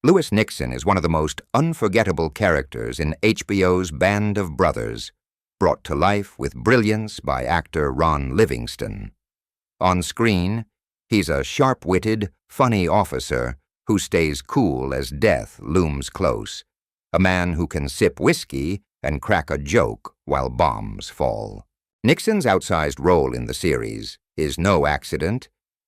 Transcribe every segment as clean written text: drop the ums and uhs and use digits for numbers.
Lewis Nixon is one of the most unforgettable characters in HBO's Band of Brothers, brought to life with brilliance by actor Ron Livingston. On screen, he's a sharp-witted, funny officer who stays cool as death looms close, a man who can sip whiskey and crack a joke while bombs fall. Nixon's outsized role in the series is no accident.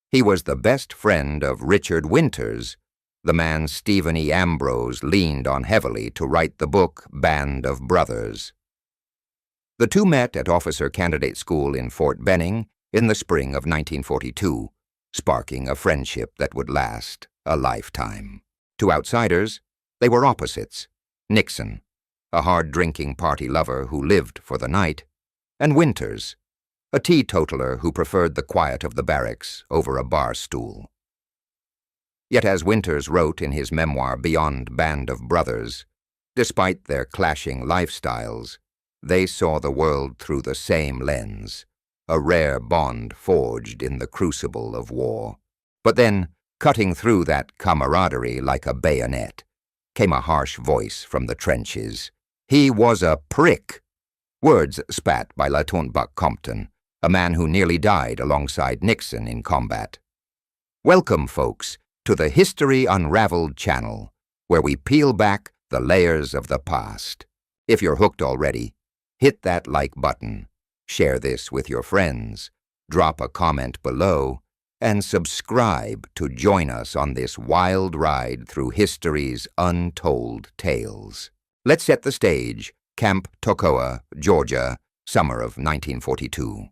He was the best friend of Richard Winters, the man Stephen E. Ambrose leaned on heavily to write the book Band of Brothers. The two met at Officer Candidate School in Fort Benning in the spring of 1942, sparking a friendship that would last a lifetime. To outsiders, they were opposites: Nixon, a hard-drinking party lover who lived for the night, and Winters, a teetotaler who preferred the quiet of the barracks over a bar stool. Yet as Winters wrote in his memoir Beyond Band of Brothers, despite their clashing lifestyles, they saw the world through the same lens, a rare bond forged in the crucible of war. But then, cutting through that camaraderie like a bayonet, came a harsh voice from the trenches. He was a prick. Words spat by Lieutenant Buck Compton, a man who nearly died alongside Nixon in combat. Welcome, folks, to the History Unraveled channel, where we peel back the layers of the past. If you're hooked already, hit that like button, share this with your friends, drop a comment below, and subscribe to join us on this wild ride through history's untold tales. Let's set the stage. Camp Toccoa, Georgia, summer of 1942.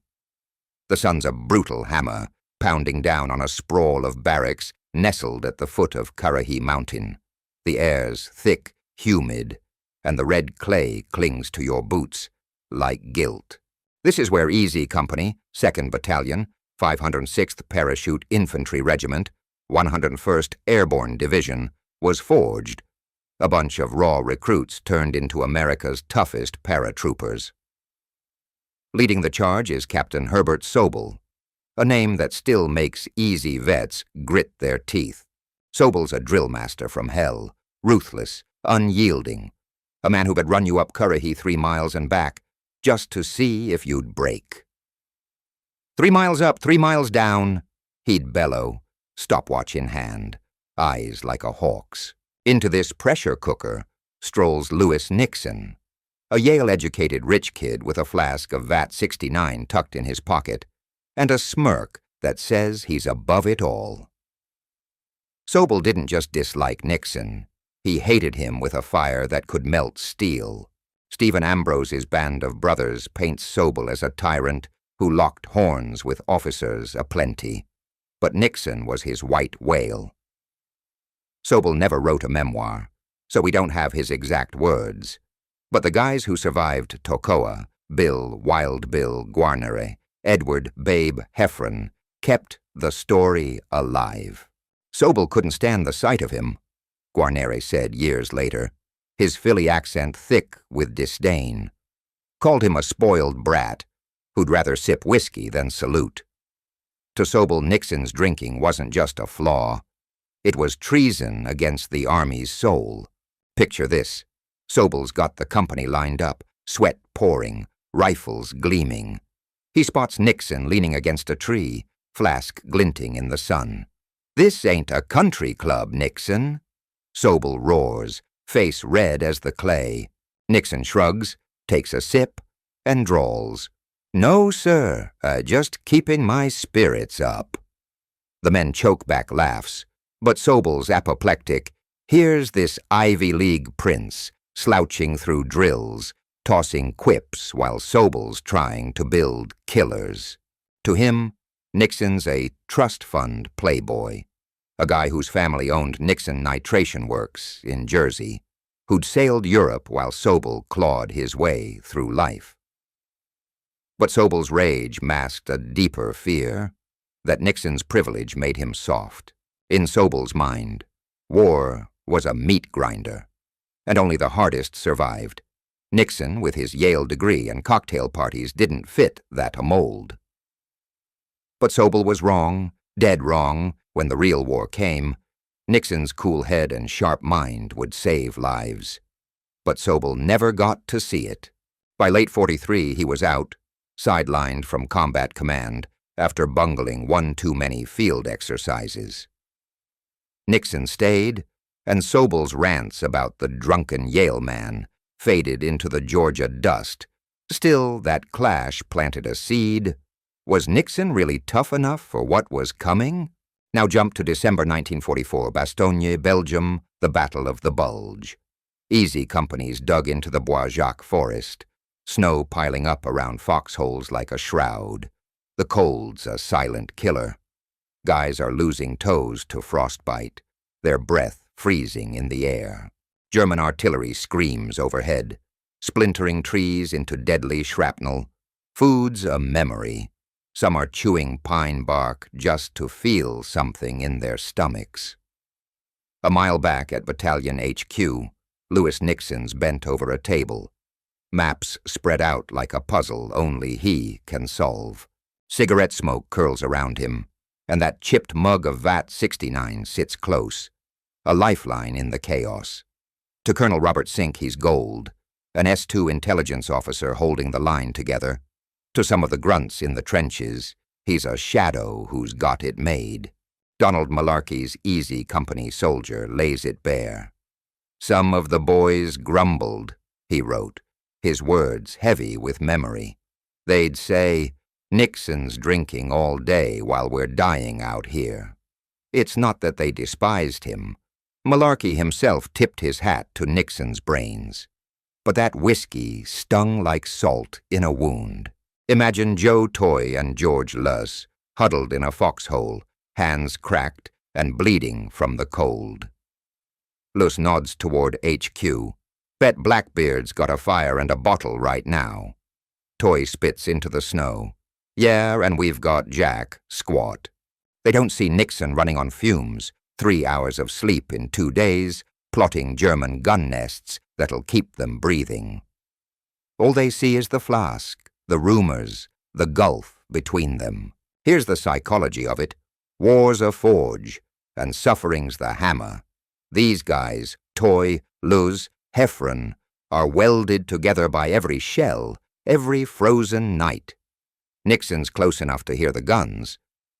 The sun's a brutal hammer, pounding down on a sprawl of barracks nestled at the foot of Currahee Mountain. The air's thick, humid, and the red clay clings to your boots like guilt. This is where Easy Company, 2nd Battalion, 506th Parachute Infantry Regiment, 101st Airborne Division, was forged, a bunch of raw recruits turned into America's toughest paratroopers. Leading the charge is Captain Herbert Sobel, a name that still makes easy vets grit their teeth. Sobel's a drill master from hell, ruthless, unyielding, a man who could run you up Currahee 3 miles and back just to see if you'd break. 3 miles up, 3 miles down, he'd bellow, stopwatch in hand, eyes like a hawk's. Into this pressure cooker strolls Lewis Nixon, a Yale-educated rich kid with a flask of Vat 69 tucked in his pocket, and a smirk that says he's above it all. Sobel didn't just dislike Nixon, he hated him with a fire that could melt steel. Stephen Ambrose's Band of Brothers paints Sobel as a tyrant who locked horns with officers aplenty, but Nixon was his white whale. Sobel never wrote a memoir, so we don't have his exact words, but the guys who survived Toccoa, Bill Wild Bill Guarnere, Edward Babe Heffron, kept the story alive. Sobel couldn't stand the sight of him, Guarnere said years later, his Philly accent thick with disdain. Called him a spoiled brat who'd rather sip whiskey than salute. To Sobel, Nixon's drinking wasn't just a flaw. It was treason against the Army's soul. Picture this. Sobel's got the company lined up, sweat pouring, rifles gleaming. He spots Nixon leaning against a tree, flask glinting in the sun. "This ain't a country club, Nixon." Sobel roars, face red as the clay. Nixon shrugs, takes a sip, and drawls, "No, sir, just keeping my spirits up." The men choke back laughs, but Sobel's apoplectic. Here's this Ivy League prince, slouching through drills, tossing quips while Sobel's trying to build killers. To him, Nixon's a trust fund playboy, a guy whose family owned Nixon Nitration Works in Jersey, who'd sailed Europe while Sobel clawed his way through life. But Sobel's rage masked a deeper fear, that Nixon's privilege made him soft. In Sobel's mind, war was a meat grinder, and only the hardest survived. Nixon, with his Yale degree and cocktail parties, didn't fit that mold. But Sobel was wrong, dead wrong, when the real war came. Nixon's cool head and sharp mind would save lives. But Sobel never got to see it. By late '43, he was out, sidelined from combat command after bungling one too many field exercises. Nixon stayed, and Sobel's rants about the drunken Yale man faded into the Georgia dust. Still, that clash planted a seed. Was Nixon really tough enough for what was coming? Now jump to December 1944, Bastogne, Belgium, the Battle of the Bulge. Easy companies dug into the Bois Jacques forest, snow piling up around foxholes like a shroud. The cold's a silent killer. Guys are losing toes to frostbite, their breath freezing in the air. German artillery screams overhead, splintering trees into deadly shrapnel. Food's a memory. Some are chewing pine bark just to feel something in their stomachs. A mile back at Battalion HQ, Lewis Nixon's bent over a table. Maps spread out like a puzzle only he can solve. Cigarette smoke curls around him, and that chipped mug of Vat 69 sits close, a lifeline in the chaos. To Colonel Robert Sink, he's gold, an S2 intelligence officer holding the line together. To some of the grunts in the trenches, he's a shadow who's got it made. Donald Malarkey's easy company soldier lays it bare. Some of the boys grumbled, he wrote, his words heavy with memory. They'd say, Nixon's drinking all day while we're dying out here. It's not that they despised him. Malarkey himself tipped his hat to Nixon's brains. But that whiskey stung like salt in a wound. Imagine Joe Toy and George Luss huddled in a foxhole, hands cracked and bleeding from the cold. Luss nods toward HQ. Bet Blackbeard's got a fire and a bottle right now. Toy spits into the snow. Yeah, and we've got Jack, squat. They don't see Nixon running on fumes, 3 hours of sleep in 2 days, plotting German gun nests that'll keep them breathing. All they see is the flask, the rumors, the gulf between them. Here's the psychology of it. War's a forge, and suffering's the hammer. These guys, Toy, Luz, Heffron, are welded together by every shell, every frozen night. Nixon's close enough to hear the guns,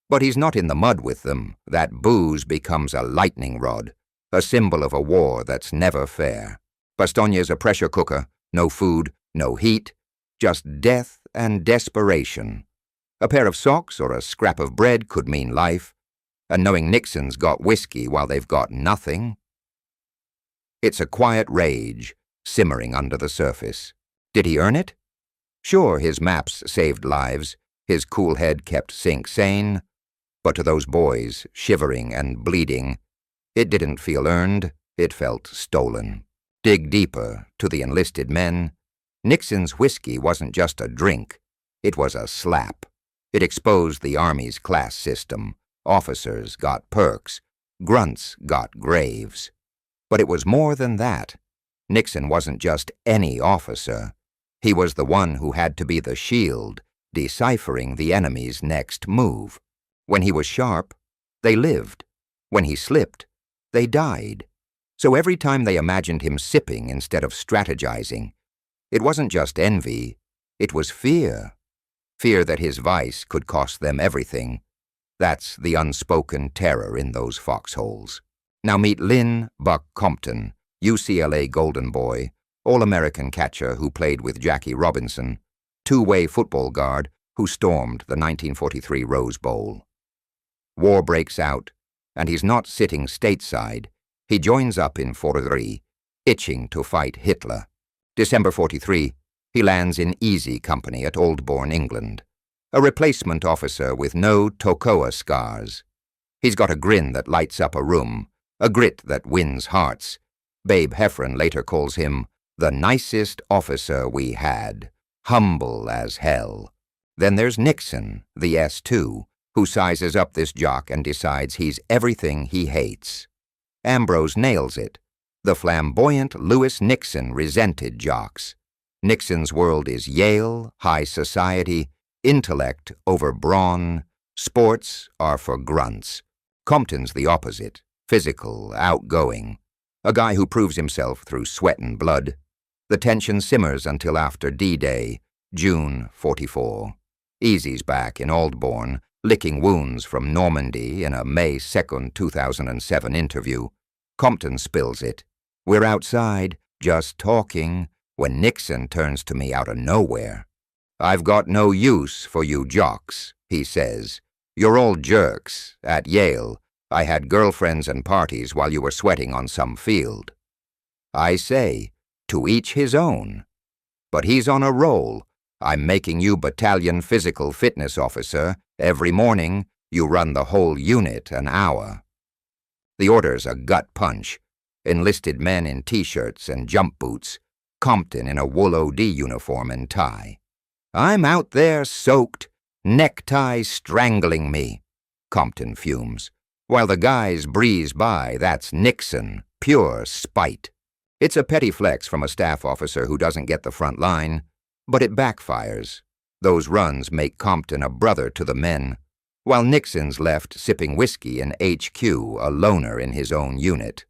but he's not in the mud with them. That booze becomes a lightning rod, a symbol of a war that's never fair. Bastogne's a pressure cooker, no food, no heat, just death and desperation. A pair of socks or a scrap of bread could mean life, and knowing Nixon's got whiskey while they've got nothing. It's a quiet rage, simmering under the surface. Did he earn it? Sure, his maps saved lives, his cool head kept Sink sane, but to those boys, shivering and bleeding, it didn't feel earned, it felt stolen. Dig deeper, to the enlisted men, Nixon's whiskey wasn't just a drink, it was a slap. It exposed the Army's class system. Officers got perks, grunts got graves. But it was more than that. Nixon wasn't just any officer. He was the one who had to be the shield, deciphering the enemy's next move. When he was sharp, they lived. When he slipped, they died. So every time they imagined him sipping instead of strategizing, it wasn't just envy, it was fear. Fear that his vice could cost them everything. That's the unspoken terror in those foxholes. Now meet Lynn Buck Compton, UCLA Golden Boy, All-American catcher who played with Jackie Robinson, two-way football guard who stormed the 1943 Rose Bowl. War breaks out, and he's not sitting stateside. He joins up in Forderie, itching to fight Hitler. December '43, he lands in Easy Company at Oldbourne, England. A replacement officer with no Tocoa scars. He's got a grin that lights up a room, a grit that wins hearts. Babe Heffron later calls him the nicest officer we had, humble as hell. Then there's Nixon, the S2, who sizes up this jock and decides he's everything he hates. Ambrose nails it. The flamboyant Lewis Nixon resented jocks. Nixon's world is Yale, high society, intellect over brawn. Sports are for grunts. Compton's the opposite, physical, outgoing, a guy who proves himself through sweat and blood. The tension simmers until after D-Day, June '44. Easy's back in Aldbourne, licking wounds from Normandy in a May 2nd, 2007 interview. Compton spills it. We're outside, just talking, when Nixon turns to me out of nowhere. "I've got no use for you jocks," he says. "You're all jerks. At Yale, I had girlfriends and parties while you were sweating on some field." I say, to each his own. But he's on a roll. "I'm making you battalion physical fitness officer. Every morning, you run the whole unit an hour." The order's a gut punch. Enlisted men in T-shirts and jump boots. Compton in a wool OD uniform and tie. "I'm out there soaked, necktie strangling me," Compton fumes. While the guys breeze by, that's Nixon, pure spite. It's a petty flex from a staff officer who doesn't get the front line, but it backfires. Those runs make Compton a brother to the men, while Nixon's left sipping whiskey in HQ, a loner in his own unit.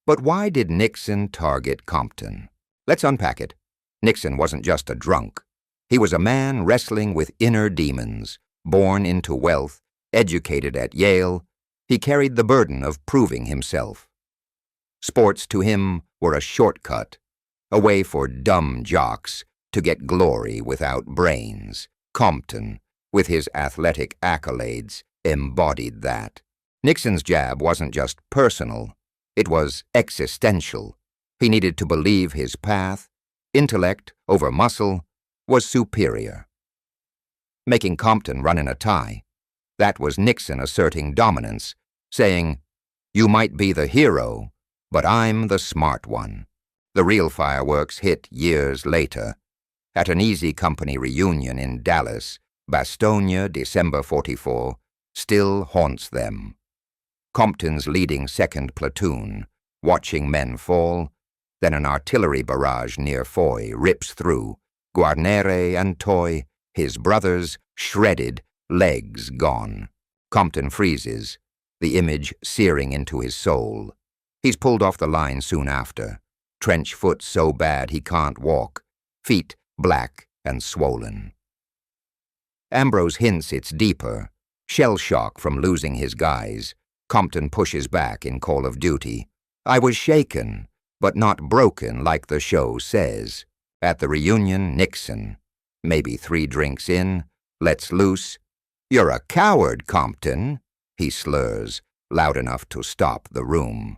But why did Nixon target Compton? Let's unpack it. Nixon wasn't just a drunk. He was a man wrestling with inner demons, born into wealth, educated at Yale. He carried the burden of proving himself. Sports to him were a shortcut, a way for dumb jocks to get glory without brains. Compton, with his athletic accolades, embodied that. Nixon's jab wasn't just personal, it was existential. He needed to believe his path, intellect over muscle, was superior. Making Compton run in a tie, that was Nixon asserting dominance, saying, "You might be the hero, but I'm the smart one." The real fireworks hit years later. At an Easy Company reunion in Dallas, Bastogne, December '44, still haunts them. Compton's leading 2nd platoon, watching men fall, then an artillery barrage near Foy rips through, Guarnere and Toy, his brothers, shredded, legs gone. Compton freezes, the image searing into his soul. He's pulled off the line soon after, trench foot so bad he can't walk, feet black and swollen. Ambrose hints it's deeper, shell shock from losing his guys. Compton pushes back in Call of Duty. "I was shaken, but not broken like the show says." At the reunion, Nixon, maybe 3 drinks in, lets loose. "You're a coward, Compton," he slurs, loud enough to stop the room.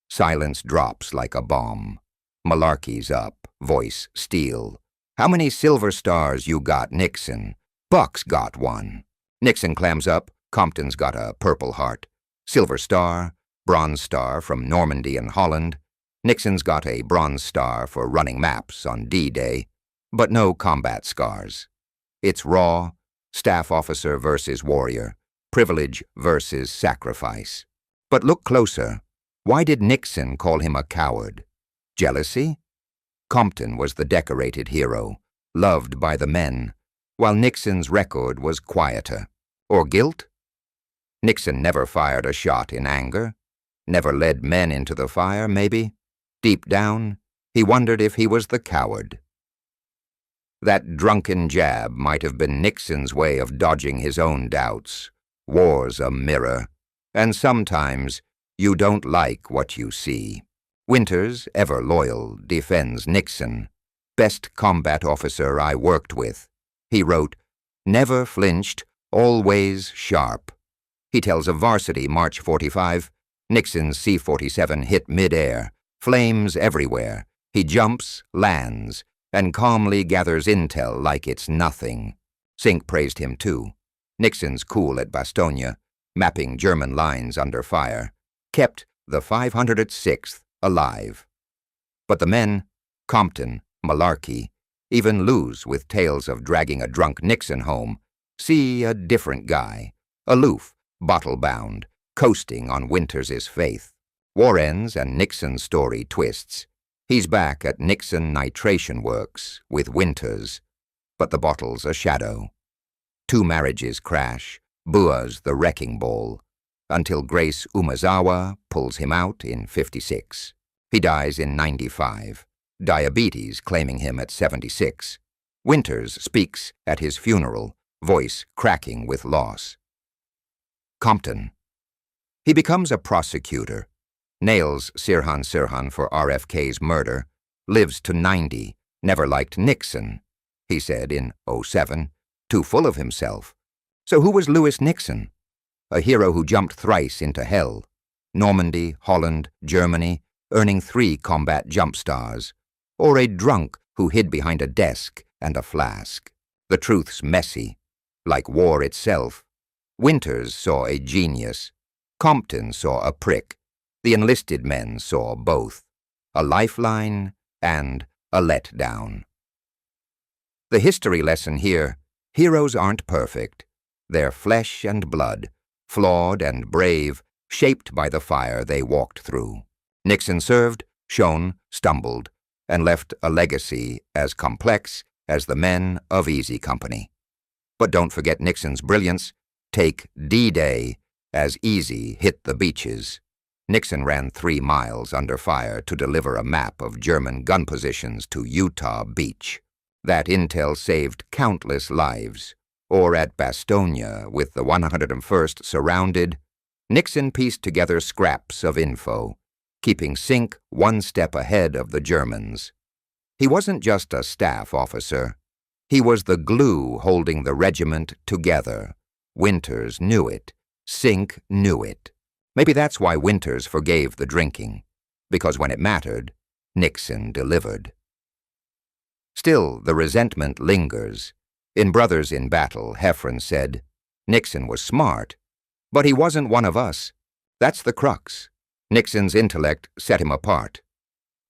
Silence drops like a bomb. Malarkey's up, voice steel. "How many silver stars you got, Nixon?" "Buck's got one." Nixon clams up. Compton's got a Purple Heart. Silver Star, Bronze Star from Normandy and Holland. Nixon's got a Bronze Star for running maps on D-Day, but no combat scars. It's raw, staff officer versus warrior, privilege versus sacrifice. But look closer. Why did Nixon call him a coward? Jealousy? Compton was the decorated hero, loved by the men, while Nixon's record was quieter. Or guilt? Nixon never fired a shot in anger, never led men into the fire, maybe. Deep down, he wondered if he was the coward. That drunken jab might have been Nixon's way of dodging his own doubts. War's a mirror, and sometimes you don't like what you see. Winters, ever loyal, defends Nixon. "Best combat officer I worked with." He wrote, "Never flinched, always sharp." He tells of Varsity, March '45, Nixon's C-47 hit mid-air, flames everywhere. He jumps, lands, and calmly gathers intel like it's nothing. Sink praised him too. Nixon's cool at Bastogne, mapping German lines under fire, kept the 506th alive. But the men, Compton, Malarkey, even lose with tales of dragging a drunk Nixon home, see a different guy, aloof, bottle-bound, coasting on Winters's faith. War ends and Nixon's story twists. He's back at Nixon Nitration Works with Winters, but the bottle's a shadow. 2 marriages crash, Bua's the wrecking ball. until Grace Umazawa pulls him out in 56. He dies in 95, diabetes claiming him at 76. Winters speaks at his funeral, voice cracking with loss. Compton. He becomes a prosecutor, nails Sirhan for RFK's murder, lives to 90, never liked Nixon, he said in 07, too full of himself. So who was Lewis Nixon? A hero who jumped thrice into hell. Normandy, Holland, Germany, earning 3 combat jump stars. Or a drunk who hid behind a desk and a flask. The truth's messy, like war itself. Winters saw a genius. Compton saw a prick. The enlisted men saw both. A lifeline and a letdown. The history lesson here: heroes aren't perfect. They're flesh and blood, flawed and brave, shaped by the fire they walked through. Nixon served, shone, stumbled, and left a legacy as complex as the men of Easy Company. But don't forget Nixon's brilliance. Take D-Day as Easy hit the beaches. Nixon ran 3 miles under fire to deliver a map of German gun positions to Utah Beach. That intel saved countless lives. Or at Bastogne, with the 101st surrounded, Nixon pieced together scraps of info, keeping sync 1 step ahead of the Germans. He wasn't just a staff officer. He was the glue holding the regiment together. Winters knew it. Sync knew it. Maybe that's why Winters forgave the drinking, because when it mattered, Nixon delivered. Still, the resentment lingers. In Brothers in Battle, Heffron said, Nixon was smart, but he wasn't one of us. That's the crux. Nixon's intellect set him apart.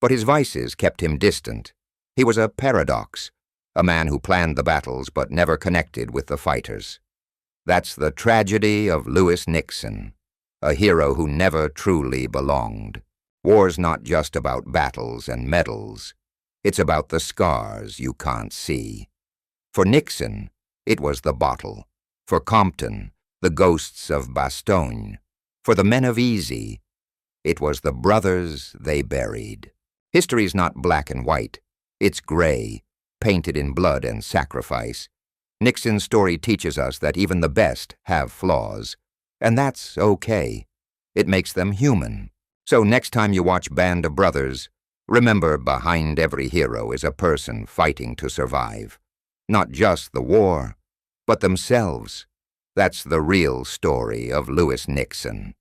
But his vices kept him distant. He was a paradox, a man who planned the battles but never connected with the fighters. That's the tragedy of Lewis Nixon, a hero who never truly belonged. War's not just about battles and medals. It's about the scars you can't see. For Nixon, it was the bottle. For Compton, the ghosts of Bastogne. For the men of Easy, it was the brothers they buried. History's not black and white. It's gray, painted in blood and sacrifice. Nixon's story teaches us that even the best have flaws. And that's okay. It makes them human. So next time you watch Band of Brothers, remember behind every hero is a person fighting to survive. Not just the war, but themselves. That's the real story of Lewis Nixon.